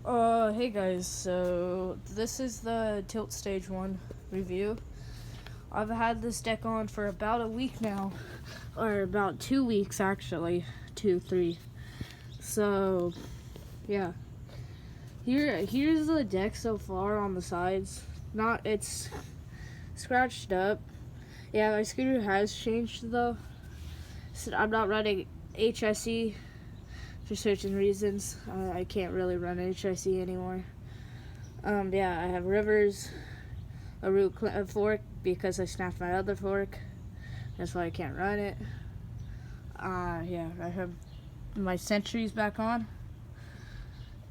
Hey guys, so this is the Tilt Stage 1 review. I've had this deck on for about a week now, or about 2 weeks actually, 2, 3. So, yeah. Here's the deck so far on the sides. It's scratched up. Yeah, my scooter has changed though. So I'm not running HSE for certain reasons. I can't really run HIC anymore. Yeah, I have rivers, a root fork because I snapped my other fork. That's why I can't run it. Yeah, I have my sentries back on,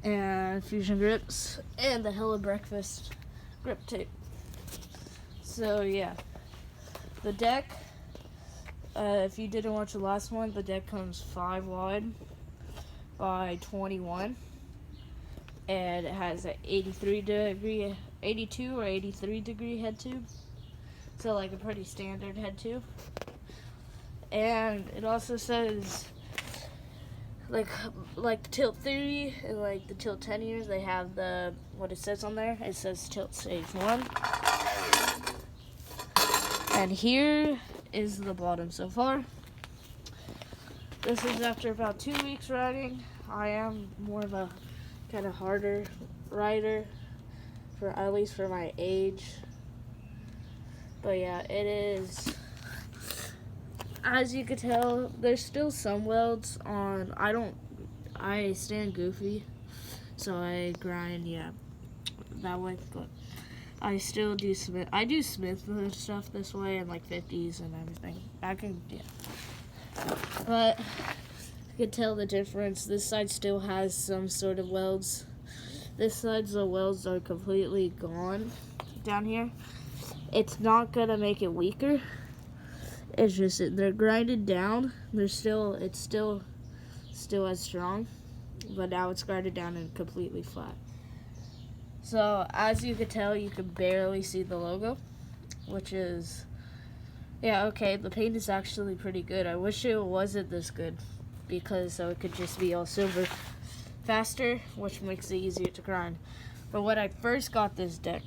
and fusion grips, and the Hello Breakfast grip tape. So yeah, the deck. If you didn't watch the last one, the deck comes 5 wide by 21. And it has an 82 or 83 degree head tube. So like a pretty standard head tube. And it also says like the Tilt 30 and like the Tilt 10 years, they have what it says on there. It says Tilt Stage 1. And here is the bottom so far. This is after about 2 weeks riding. I am more of a kind of harder rider, at least for my age. But yeah, it is. As you can tell, there's still some welds on. I stand goofy, so I grind, yeah, that way. But I still do Smith. I do Smith stuff this way and like 50s and everything. Yeah. But you can tell the difference. This side still has some sort of welds. This side's the welds are completely gone down here. It's not gonna make it weaker. It's just they're grinded down. It's still as strong, but now it's grinded down and completely flat. So as you can tell, you can barely see the logo, which is, yeah, okay. The paint is actually pretty good. I wish it wasn't this good, because so it could just be all silver faster, which makes it easier to grind. But when I first got this deck,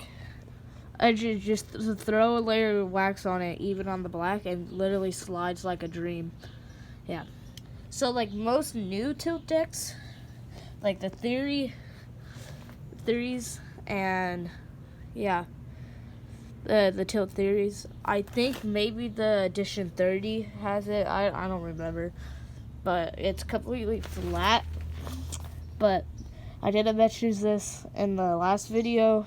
I just throw a layer of wax on it, even on the black, and literally slides like a dream. Yeah. So like most new tilt decks, like the theories, and yeah, the tilt theories. I think maybe the edition 30 has it. I don't remember, but it's completely flat. But I didn't mention this in the last video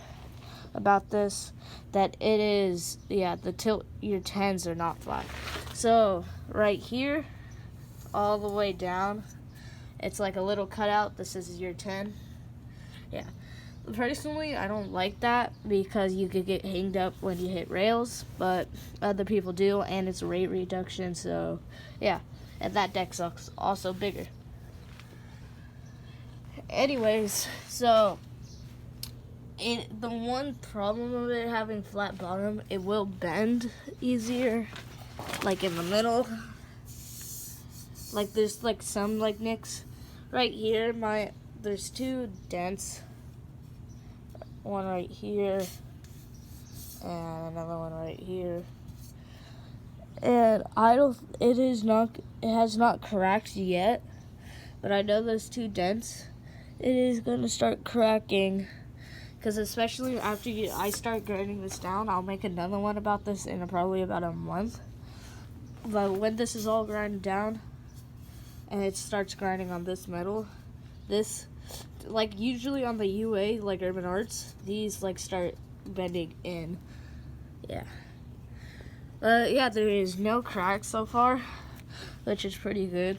about this, that it is, yeah, the tilt, your 10s are not flat. So right here, all the way down, it's like a little cutout that says your 10. Yeah. Personally, I don't like that because you could get hanged up when you hit rails, but other people do, and it's rate reduction, so yeah. And that deck's also bigger. Anyways, so the one problem of it having flat bottom, it will bend easier, like in the middle. Like there's like some like nicks right here. There's 2 dents, one right here and another one right here. And it has not cracked yet, but I know those 2 dents, it is gonna start cracking. Because especially after I start grinding this down, I'll make another one about this in probably about a month. But when this is all grinded down, and it starts grinding on this metal, like usually on the UA, like Urban Arts, these like start bending in. Yeah. Yeah, there is no cracks so far, which is pretty good.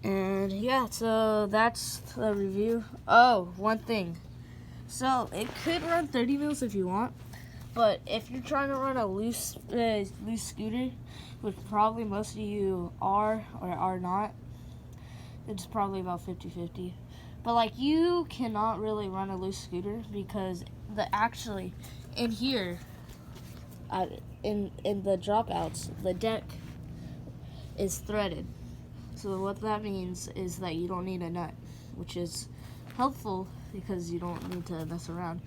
And yeah, so that's the review. Oh, one thing. So it could run 30 mils if you want, but if you're trying to run a loose scooter, which probably most of you are or are not, it's probably about 50-50. But like you cannot really run a loose scooter because actually in here, in the dropouts, the deck is threaded. So what that means is that you don't need a nut, which is helpful because you don't need to mess around.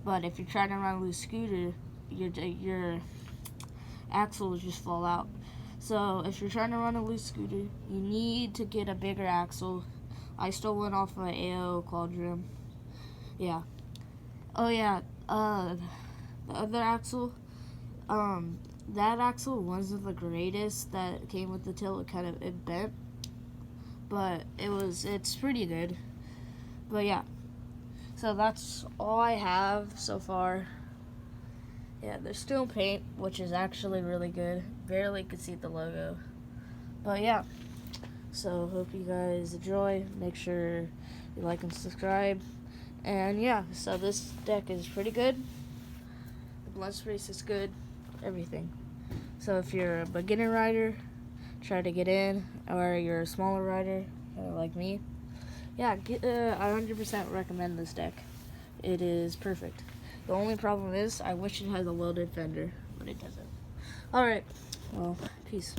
But if you're trying to run a loose scooter, your axle will just fall out. So if you're trying to run a loose scooter, you need to get a bigger axle. I still went off my AO Quadrim. Yeah. Oh yeah. The other axle. That axle wasn't the greatest that came with the tilt. It bent, but it's pretty good. But yeah. So that's all I have so far. Yeah, there's still paint, which is actually really good. Barely could see the logo. But yeah. So hope you guys enjoy. Make sure you like and subscribe. And yeah, so this deck is pretty good. The blunt space is good. Everything. So if you're a beginner rider, try to get in, or you're a smaller rider, like me, yeah, I 100% recommend this deck. It is perfect. The only problem is, I wish it had a welded fender, but it doesn't. Alright, well, peace.